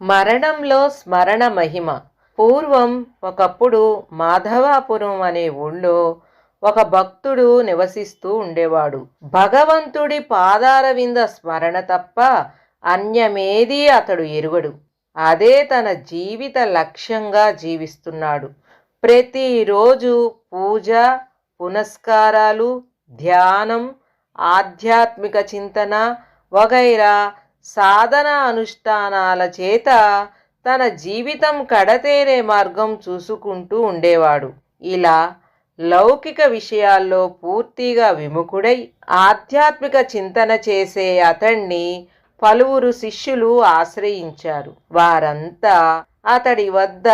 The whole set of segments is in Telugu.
మరణంలో స్మరణ మహిమ. పూర్వం ఒకప్పుడు మాధవాపురం అనే ఊళ్ళో ఒక భక్తుడు నివసిస్తూ ఉండేవాడు. భగవంతుడి పాదార వింద స్మరణ తప్ప అన్యమేదీ అతడు ఎరుగడు. అదే తన జీవిత లక్ష్యంగా జీవిస్తున్నాడు. ప్రతిరోజు పూజ, పునస్కారాలు, ధ్యానం, ఆధ్యాత్మిక చింతన వగైరా సాధన అనుష్ఠానాల చేత తన జీవితం కడతేరే మార్గం చూసుకుంటూ ఉండేవాడు. ఇలా లౌకిక విషయాల్లో పూర్తిగా విముఖుడై ఆధ్యాత్మిక చింతన చేసే అతణ్ణి పలువురు శిష్యులు ఆశ్రయించారు. వారంతా అతడి వద్ద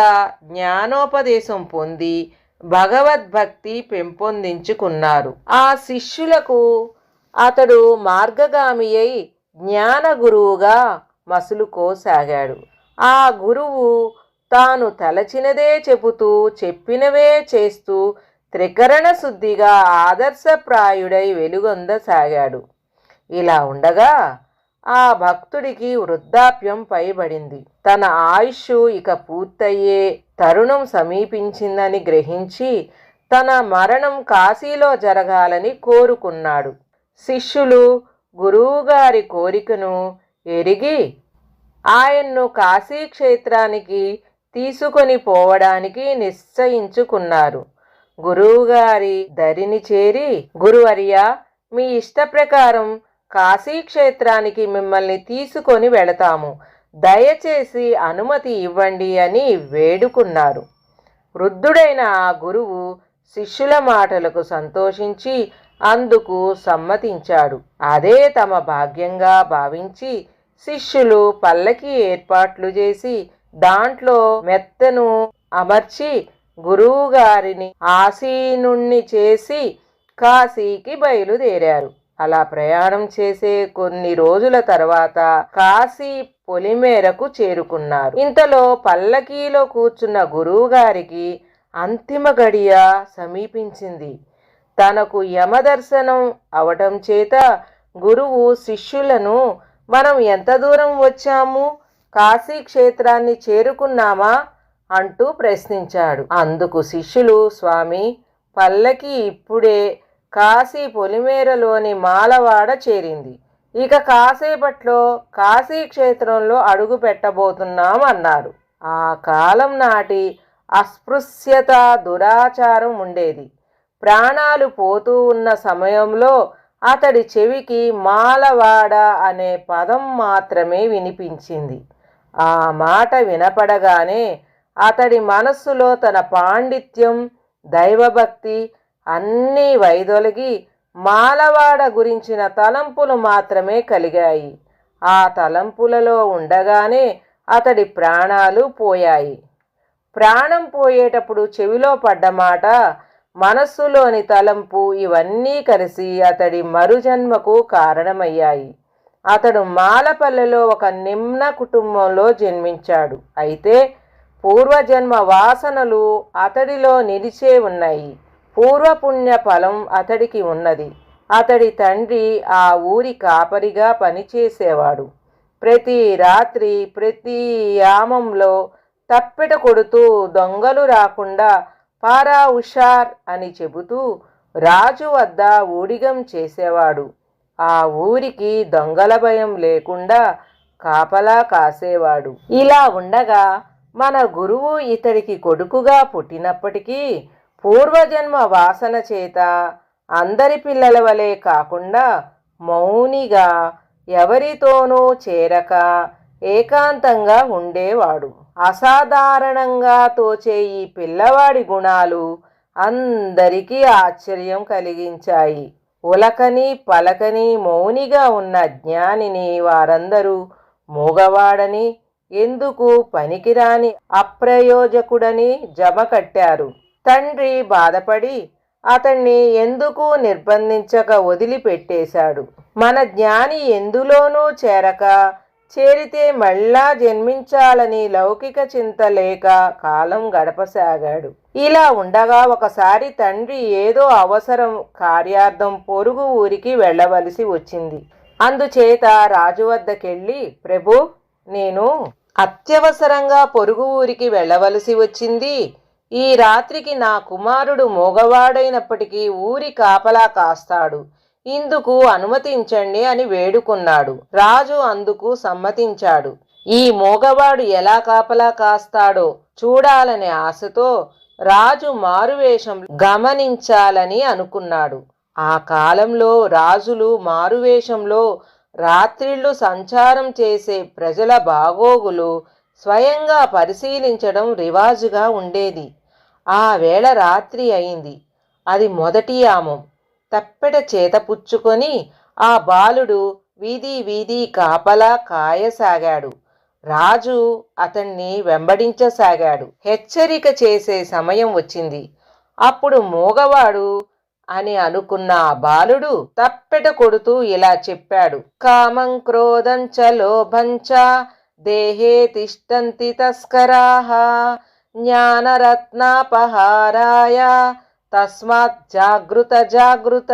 జ్ఞానోపదేశం పొంది భగవద్భక్తి పెంపొందించుకున్నారు. ఆ శిష్యులకు అతడు మార్గగామి అయి జ్ఞాన గురువుగా మసులుకోసాగాడు. ఆ గురువు తాను తలచినదే చెబుతూ చెప్పినవే చేస్తూ త్రికరణ శుద్ధిగా ఆదర్శప్రాయుడై వెలుగొందసాగాడు. ఇలా ఉండగా ఆ భక్తుడికి వృద్ధాప్యం పైబడింది. తన ఆయుష్ ఇక పూర్తయ్యే తరుణం సమీపించిందని గ్రహించి తన మరణం కాశీలో జరగాలని కోరుకున్నాడు. శిష్యులు గురువుగారి కోరికను ఎరిగి ఆయన్ను కాశీక్షేత్రానికి తీసుకొని పోవడానికి నిశ్చయించుకున్నారు. గురువుగారి దరిని చేరి, గురువర్యా, మీ ఇష్ట ప్రకారం కాశీక్షేత్రానికి మిమ్మల్ని తీసుకొని వెళతాము, దయచేసి అనుమతి ఇవ్వండి అని వేడుకున్నారు. వృద్ధుడైన ఆ గురువు శిష్యుల మాటలకు సంతోషించి అందుకు సమ్మతించాడు. అదే తమ భాగ్యంగా భావించి శిష్యులు పల్లకి ఏర్పాట్లు చేసి దాంట్లో మెత్తను అమర్చి గురువుగారిని ఆసీనుణ్ణి చేసి కాశీకి బయలుదేరారు. అలా ప్రయాణం చేసే కొన్ని రోజుల తర్వాత కాశీ పొలిమేరకు చేరుకున్నారు. ఇంతలో పల్లకీలో కూర్చున్న గురువుగారికి అంతిమ గడియ సమీపించింది. తనకు యమదర్శనం అవటం చేత గురువు శిష్యులను, మనం ఎంత దూరం వచ్చాము, కాశీ క్షేత్రాన్ని చేరుకున్నామా అంటూ ప్రశ్నించాడు. అందుకు శిష్యులు, స్వామి, పల్లకి ఇప్పుడే కాశీ పొలిమేరలోని మాలవాడ చేరింది. ఇక కాసేపట్లో కాశీ క్షేత్రంలో అడుగు పెట్టబోతున్నాం అన్నారు. ఆ కాలం నాటి అస్పృశ్యత, దురాచారం ఉండేది. ప్రాణాలు పోతూ ఉన్న సమయంలో అతడి చెవికి మాలవాడ అనే పదం మాత్రమే వినిపించింది. ఆ మాట వినపడగానే అతడి మనస్సులో తన పాండిత్యం, దైవభక్తి అన్నీ వైదొలగి మాలవాడ గురించిన తలంపులు మాత్రమే కలిగాయి. ఆ తలంపులలో ఉండగానే అతడి ప్రాణాలు పోయాయి. ప్రాణం పోయేటప్పుడు చెవిలో పడ్డమాట, మనస్సులోని తలంపు ఇవన్నీ కలిసి అతడి మరుజన్మకు కారణమయ్యాయి. అతడు మాలపల్లెలో ఒక నిమ్న కుటుంబంలో జన్మించాడు. అయితే పూర్వజన్మ వాసనలు అతడిలో నిలిచే ఉన్నాయి. పూర్వపుణ్య ఫలం అతడికి ఉన్నది. అతడి తండ్రి ఆ ఊరి కాపరిగా పనిచేసేవాడు. ప్రతి రాత్రి ప్రతి యామంలో తప్పెట కొడుతూ దొంగలు రాకుండా పారా హుషార్ అని చెబుతూ రాజు వద్ద ఊడిగం చేసేవాడు. ఆ ఊరికి దొంగల భయం లేకుండా కాపలా కాసేవాడు. ఇలా ఉండగా మన గురువు ఇతడికి కొడుకుగా పుట్టినప్పటికీ పూర్వజన్మ వాసన చేత అందరి పిల్లల వలె కాకుండా మౌనిగా, ఎవరితోనూ చేరక ఏకాంతంగా ఉండేవాడు. అసాధారణంగా తోచే ఈ పిల్లవాడి గుణాలు అందరికీ ఆశ్చర్యం కలిగించాయి. ఉలకని పలకని మౌనిగా ఉన్న జ్ఞానిని వారందరూ మూగవాడని, ఎందుకు పనికిరాని అప్రయోజకుడని జమ కట్టారు. తండ్రి బాధపడి అతన్ని ఎందుకు నిర్బంధించక వదిలిపెట్టేశాడు. మన జ్ఞాని ఎందులోనూ చేరక, చేరితే మళ్ళా జన్మించాలని లౌకిక చింత లేక కాలం గడపసాగాడు. ఇలా ఉండగా ఒకసారి తండ్రి ఏదో అవసరం కార్యార్థం పొరుగు ఊరికి వెళ్ళవలసి వచ్చింది. అందుచేత రాజు వద్దకెళ్ళి, ప్రభు, నేను అత్యవసరంగా పొరుగు ఊరికి వెళ్ళవలసి వచ్చింది. ఈ రాత్రికి నా కుమారుడు మోగవాడైనప్పటికీ ఊరి కాపలా కాస్తాడు, ఇందుకు అనుమతించండి అని వేడుకున్నాడు. రాజు అందుకు సమ్మతించాడు. ఈ మోగవాడు ఎలా కాపలా కాస్తాడో చూడాలనే ఆశతో రాజు మారువేషం గమనించాలని అనుకున్నాడు. ఆ కాలంలో రాజులు మారువేషంలో రాత్రిళ్ళు సంచారం చేసే ప్రజల బాగోగులు స్వయంగా పరిశీలించడం రివాజుగా ఉండేది. ఆ వేళ రాత్రి అయింది. అది మొదటి యామం. తప్పెట చేతపుచ్చుకొని ఆ బాలుడు వీధి వీధి కాపలా కాయసాగాడు. రాజు అతన్ని వెంబడించసాగాడు. హెచ్చరిక చేసే సమయం వచ్చింది. అప్పుడు మోగవాడు అని అనుకున్న ఆ బాలుడు తప్పెట కొడుతూ ఇలా చెప్పాడు: కామం క్రోధం చ లోభంచ దేహే తిష్టంతి తస్కరాః జ్ఞానరత్నాపహారాయ తస్మాత్ జాగృత జాగృత.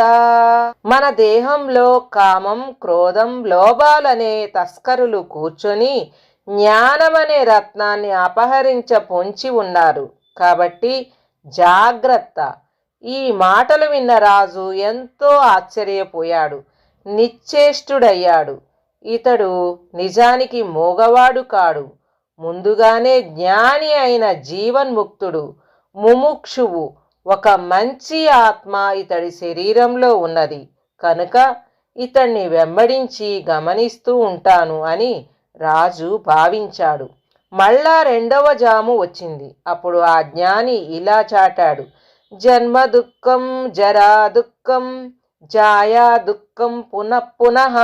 మన దేహంలో కామం, క్రోధం, లోభాలనే తస్కరులు కూర్చొని జ్ఞానమనే రత్నాన్ని అపహరించ పొంచి ఉన్నారు. కాబట్టి జాగ్రత్త. ఈ మాటలు విన్న రాజు ఎంతో ఆశ్చర్యపోయాడు, నిశ్చేష్టుడయ్యాడు. ఇతడు నిజానికి మోగవాడు కాడు, ముందుగానే జ్ఞాని అయిన జీవన్ముక్తుడు, ముముక్షువు. ఒక మంచి ఆత్మ ఇతడి శరీరంలో ఉన్నది కనుక ఇతన్ని వెంబడించి గమనిస్తూ ఉంటాను అని రాజు భావించాడు. మళ్ళా రెండవ జాము వచ్చింది. అప్పుడు ఆ జ్ఞాని ఇలా చాటాడు: జన్మ దుఃఖం, జరా దుఃఖం, జాయా దుఃఖం, పునఃపునః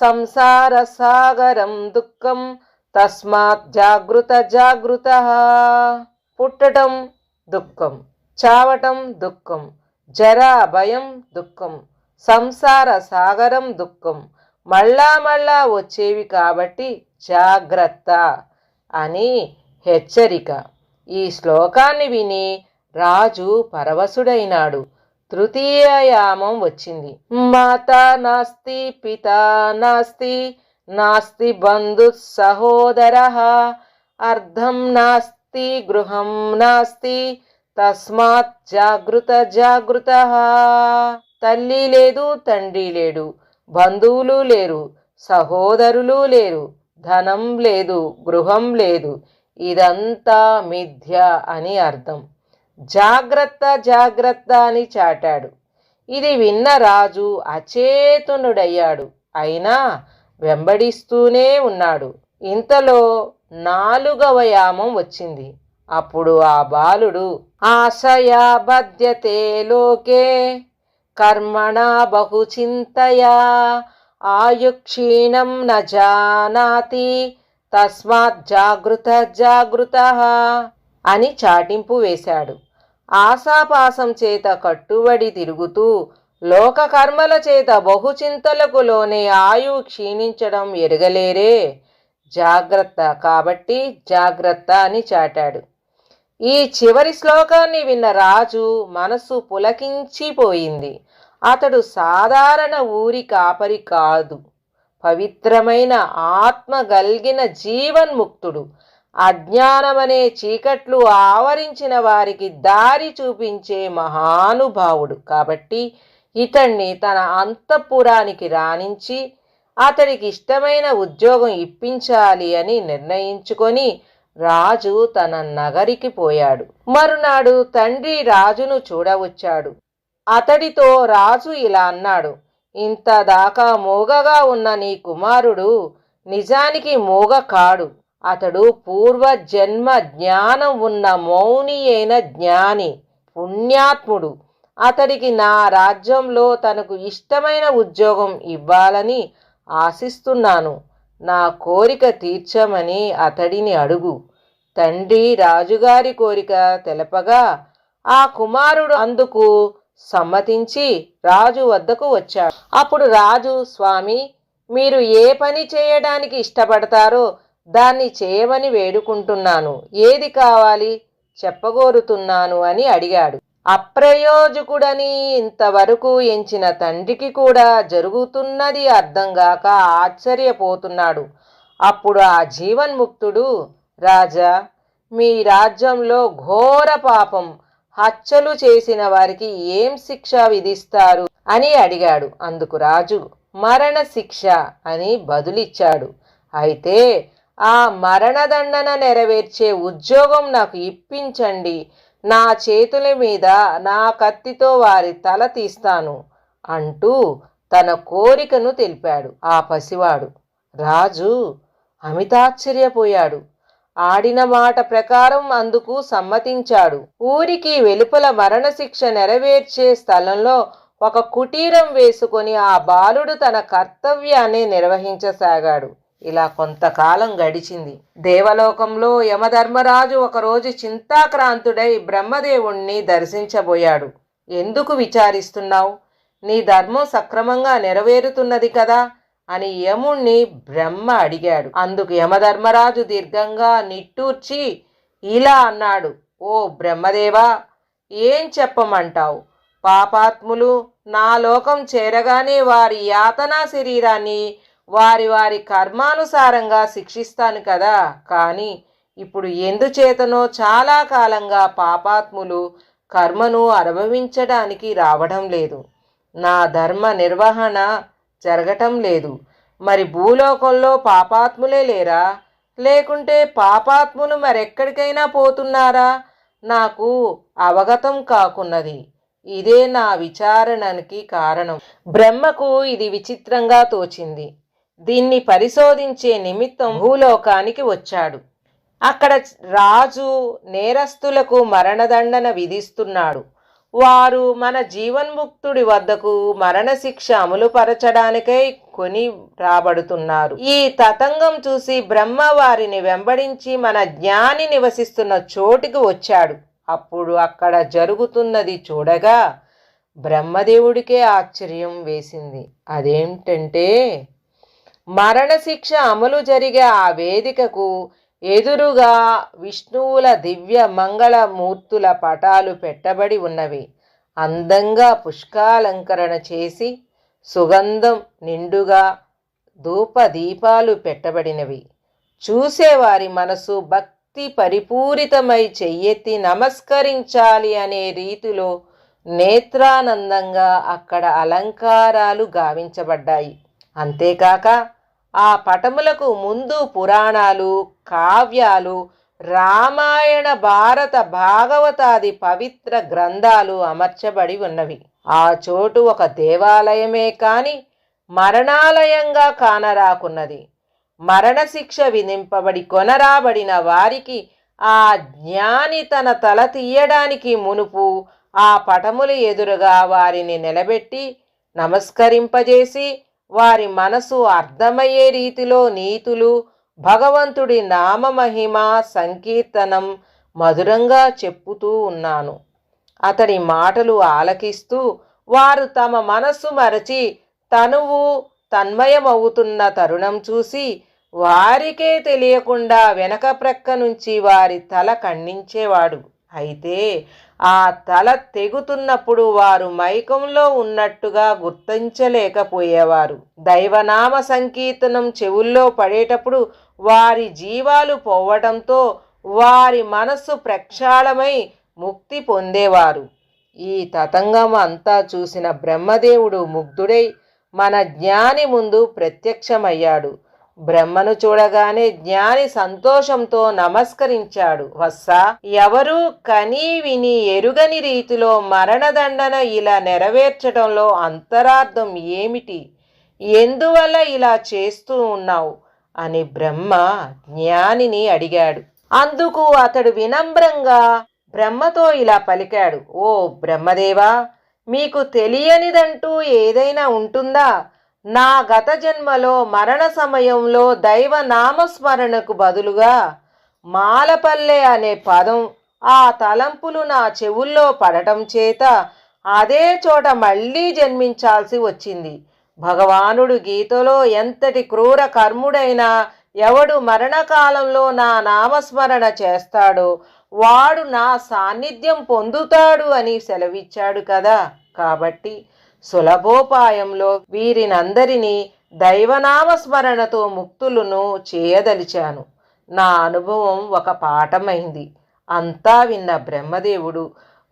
సంసార సాగరం దుఃఖం, తస్మాత్ జాగృత జాగృత. పుట్టటం దుఃఖం, చావటం దుఃఖం, జరా భయం దుఃఖం, సంసార సాగరం దుఃఖం, మళ్ళా మళ్ళా వచ్చేవి కాబట్టి జాగ్రత్త అని హెచ్చరిక. ఈ శ్లోకాన్ని విని రాజు పరవశుడైనాడు. తృతీయ యామం వచ్చింది. మాతా నాస్తి, పితా నాస్తి, నాస్తి బంధు సహోదరః, అర్ధం నాస్తి, గృహం నాస్తి, తస్మాత్ జాగృత జాగృత. తల్లి లేదు, తండ్రి లేడు, బంధువులు లేరు, సహోదరులు లేరు, ధనం లేదు, గృహం లేదు, ఇదంతా మిథ్య అని అర్థం. జాగ్రత్త జాగ్రత్త అని చాటాడు. ఇది విన్న రాజు అచేతనుడయ్యాడు. అయినా వెంబడిస్తూనే ఉన్నాడు. ఇంతలో 4వ యామం వచ్చింది. అప్పుడు ఆ బాలుడు ఆశయా బధ్యతే లోకే కర్మణా బహుచింతయా ఆయుక్షీణం న జానాతి తస్మాత్ జాగృత జాగృత అని చాటింపు వేశాడు. ఆశాపాసం చేత కట్టుబడి తిరుగుతూ లోకకర్మల చేత బహుచింతలకు లోనే ఆయువు క్షీణించడం ఎరగలేరే. జాగ్రత్త, కాబట్టి జాగ్రత్త అని చాటాడు. ఈ చివరి శ్లోకాన్ని విన్న రాజు మనసు పులకించిపోయింది. అతడు సాధారణ ఊరి కాపరి కాదు, పవిత్రమైన ఆత్మ గల్గిన జీవన్ముక్తుడు. అజ్ఞానమనే చీకట్లు ఆవరించిన వారికి దారి చూపించే మహానుభావుడు. కాబట్టి ఇతన్ని తన అంతఃపురానికి రానించి అతడికి ఇష్టమైన ఉద్యోగం ఇప్పించాలి అని నిర్ణయించుకొని రాజు తన నగరికి పోయాడు. మరునాడు తండ్రి రాజును చూడవచ్చాడు. అతడితో రాజు ఇలా అన్నాడు: ఇంతదాకా మూగగా ఉన్న నీ కుమారుడు నిజానికి మూగ కాడు. అతడు పూర్వజన్మ జ్ఞానం ఉన్న మౌని అయిన జ్ఞాని, పుణ్యాత్ముడు. అతడికి నా రాజ్యంలో తనకు ఇష్టమైన ఉద్యోగం ఇవ్వాలని ఆశిస్తున్నాను. నా కోరిక తీర్చమని అతడిని అడుగు. తండ్రి రాజుగారి కోరిక తెలపగా ఆ కుమారుడు అందుకు సమ్మతించి రాజు వద్దకు వచ్చాడు. అప్పుడు రాజు: స్వామి, మీరు ఏ పని చేయడానికి ఇష్టపడతారో దాన్ని చేయమని వేడుకుంటున్నాను. ఏది కావాలి చెప్పగోరుతున్నాను అని అడిగాడు. అప్రయోజకుడని ఇంతవరకు ఎంచిన తండ్రికి కూడా జరుగుతున్నది అర్థంగాక ఆశ్చర్యపోతున్నాడు. అప్పుడు ఆ జీవన్ముక్తుడు, రాజా, మీ రాజ్యంలో ఘోర పాపం హత్యలు చేసిన వారికి ఏం శిక్ష విధిస్తారు అని అడిగాడు. అందుకు రాజు మరణ శిక్ష అని బదులిచ్చాడు. అయితే ఆ మరణదండన నెరవేర్చే ఉద్యోగం నాకు ఇప్పించండి, నా చేతుల మీద నా కత్తితో వారి తల తీస్తాను అంటూ తన కోరికను తెలిపాడు ఆ పసివాడు. రాజు అమితాశ్చర్యపోయాడు. ఆడిన మాట ప్రకారం అందుకు సమ్మతించాడు. ఊరికి వెలుపల మరణశిక్ష నెరవేర్చే స్థలంలో ఒక కుటీరం వేసుకొని ఆ బాలుడు తన కర్తవ్యాన్ని నిర్వహించసాగాడు. ఇలా కొంతకాలం గడిచింది. దేవలోకంలో యమధర్మరాజు ఒకరోజు చింతాక్రాంతుడై బ్రహ్మదేవుణ్ణి దర్శించబోయాడు. ఎందుకు విచారిస్తున్నావు? నీ ధర్మం సక్రమంగా నెరవేరుతున్నది కదా అని యముణ్ణి బ్రహ్మ అడిగాడు. అందుకు యమధర్మరాజు దీర్ఘంగా నిట్టూర్చి ఇలా అన్నాడు, ఓ బ్రహ్మదేవా, ఏం చెప్పమంటావు? పాపాత్ములు నా లోకం చేరగానే వారి యాతనా శరీరాన్ని వారి వారి కర్మానుసారంగా శిక్షిస్తాను కదా. కానీ ఇప్పుడు ఎందుచేతనో చాలా కాలంగా పాపాత్ములు కర్మను అనుభవించడానికి రావడం లేదు. నా ధర్మ నిర్వహణ జరగటం లేదు. మరి భూలోకంలో పాపాత్ములే లేరా? లేకుంటే పాపాత్ములు మరెక్కడికైనా పోతున్నారా? నాకు అవగతం కాకున్నది. ఇదే నా విచారణకి కారణం. బ్రహ్మకు ఇది విచిత్రంగా తోచింది. దీన్ని పరిశోధించే నిమిత్తం భూలోకానికి వచ్చాడు. అక్కడ రాజు నేరస్తులకు మరణదండన విధిస్తున్నాడు. వారు మన జీవన్ముక్తుడి వద్దకు మరణశిక్ష అమలుపరచడానికై కొని రాబడుతున్నారు. ఈ తతంగం చూసి బ్రహ్మ వారిని వెంబడించి మన జ్ఞాని నివసిస్తున్న చోటుకు వచ్చాడు. అప్పుడు అక్కడ జరుగుతున్నది చూడగా బ్రహ్మదేవుడికే ఆశ్చర్యం వేసింది. అదేంటంటే, మరణశిక్ష అమలు జరిగే ఆ వేదికకు ఎదురుగా విష్ణువుల దివ్య మంగళమూర్తుల పటాలు పెట్టబడి ఉన్నవి. అందంగా పుష్పాలంకరణ చేసి సుగంధం నిండుగా ధూపదీపాలు పెట్టబడినవి. చూసేవారి మనసు భక్తి పరిపూరితమై చెయ్యెత్తి నమస్కరించాలి అనే రీతిలో నేత్రానందంగా అక్కడ అలంకారాలు గావించబడ్డాయి. అంతేకాక ఆ పటములకు ముందు పురాణాలు, కావ్యాలు, రామాయణ, భారత, భాగవతాది పవిత్ర గ్రంథాలు అమర్చబడి ఉన్నవి. ఆ చోటు ఒక దేవాలయమే కాని మరణాలయంగా కానరాకున్నది. మరణశిక్ష విధింపబడి కొనరాబడిన వారికి ఆ జ్ఞాని తన తల తీయడానికి మునుపు ఆ పటముల ఎదురుగా వారిని నిలబెట్టి నమస్కరింపజేసి వారి మనసు అర్థమయ్యే రీతిలో నీతులు, భగవంతుడి నామమహిమ సంకీర్తనం మధురంగా చెప్పుతూ ఉన్నాను. అతడి మాటలు ఆలకిస్తూ వారు తమ మనస్సు మరచి తనువు తన్మయమవుతున్న తరుణం చూసి వారికే తెలియకుండా వెనక ప్రక్క నుంచి వారి తల ఖండించేవాడు. అయితే ఆ తల తెగుతున్నప్పుడు వారు మైకంలో ఉన్నట్టుగా గుర్తించలేకపోయేవారు. దైవనామ సంకీర్తనం చెవుల్లో పడేటప్పుడు వారి జీవాలు పోవటంతో వారి మనస్సు ప్రక్షాళమై ముక్తి పొందేవారు. ఈ తతంగం అంతా చూసిన బ్రహ్మదేవుడు ముగ్ధుడై మన జ్ఞాని ముందు ప్రత్యక్షమయ్యాడు. బ్రహ్మను చూడగానే జ్ఞాని సంతోషంతో నమస్కరించాడు. వత్సా, ఎవరూ కనీ విని ఎరుగని రీతిలో మరణదండన ఇలా నెరవేర్చడంలో అంతరార్థం ఏమిటి? ఎందువల్ల ఇలా చేస్తూ ఉన్నావు అని బ్రహ్మ జ్ఞానిని అడిగాడు. అందుకు అతడు వినమ్రంగా బ్రహ్మతో ఇలా పలికాడు. ఓ బ్రహ్మదేవా, మీకు తెలియనిదంటూ ఏదైనా ఉంటుందా? నా గత జన్మలో మరణ సమయంలో దైవ నామస్మరణకు బదులుగా మాలపల్లె అనే పదం, ఆ తలంపులు నా చెవుల్లో పడటం చేత అదే చోట మళ్ళీ జన్మించాల్సి వచ్చింది. భగవానుడు గీతలో ఎంతటి క్రూర కర్ముడైనా ఎవడు మరణకాలంలో నా నామస్మరణ చేస్తాడో వాడు నా సాన్నిధ్యం పొందుతాడు అని సెలవిచ్చాడు కదా. కాబట్టి సులభోపాయంలో వీరినందరినీ దైవనామస్మరణతో ముక్తులను చేయదలిచాను. నా అనుభవం ఒక పాఠమైంది. అంతా విన్న బ్రహ్మదేవుడు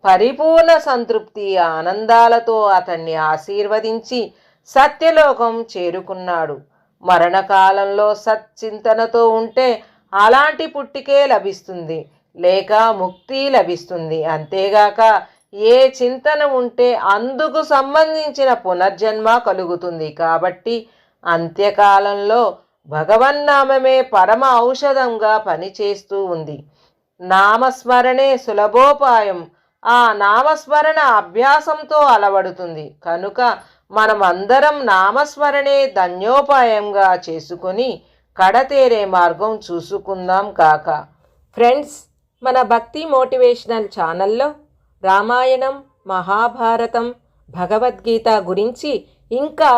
పరిపూర్ణ సంతృప్తి ఆనందాలతో అతన్ని ఆశీర్వదించి సత్యలోకం చేరుకున్నాడు. మరణకాలంలో సచ్చింతనతో ఉంటే అలాంటి పుట్టికే లభిస్తుంది, లేక ముక్తి లభిస్తుంది. అంతేగాక ఏ చింతన ఉంటే అందుకు సంబంధించిన పునర్జన్మ కలుగుతుంది. కాబట్టి అంత్యకాలంలో భగవన్నామమే పరమ ఔషధంగా పనిచేస్తూ ఉంది. నామస్మరణే సులభోపాయం. ఆ నామస్మరణ అభ్యాసంతో అలవడుతుంది. కనుక మనమందరం నామస్మరణే ధన్యోపాయంగా చేసుకొని కడతేరే మార్గం చూసుకుందాం కాక. ఫ్రెండ్స్, మన భక్తి మోటివేషనల్ ఛానల్లో రామాయణం, మహాభారతం, భగవద్గీత గురించి ఇంకా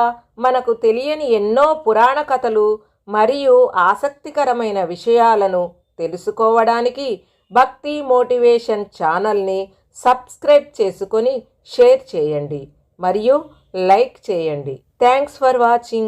మనకు తెలియని ఎన్నో పురాణ కథలు మరియు ఆసక్తికరమైన విషయాలను తెలుసుకోవడానికి భక్తి మోటివేషన్ ఛానల్ని సబ్స్క్రైబ్ చేసుకొని షేర్ చేయండి మరియు లైక్ చేయండి. Thanks for watching.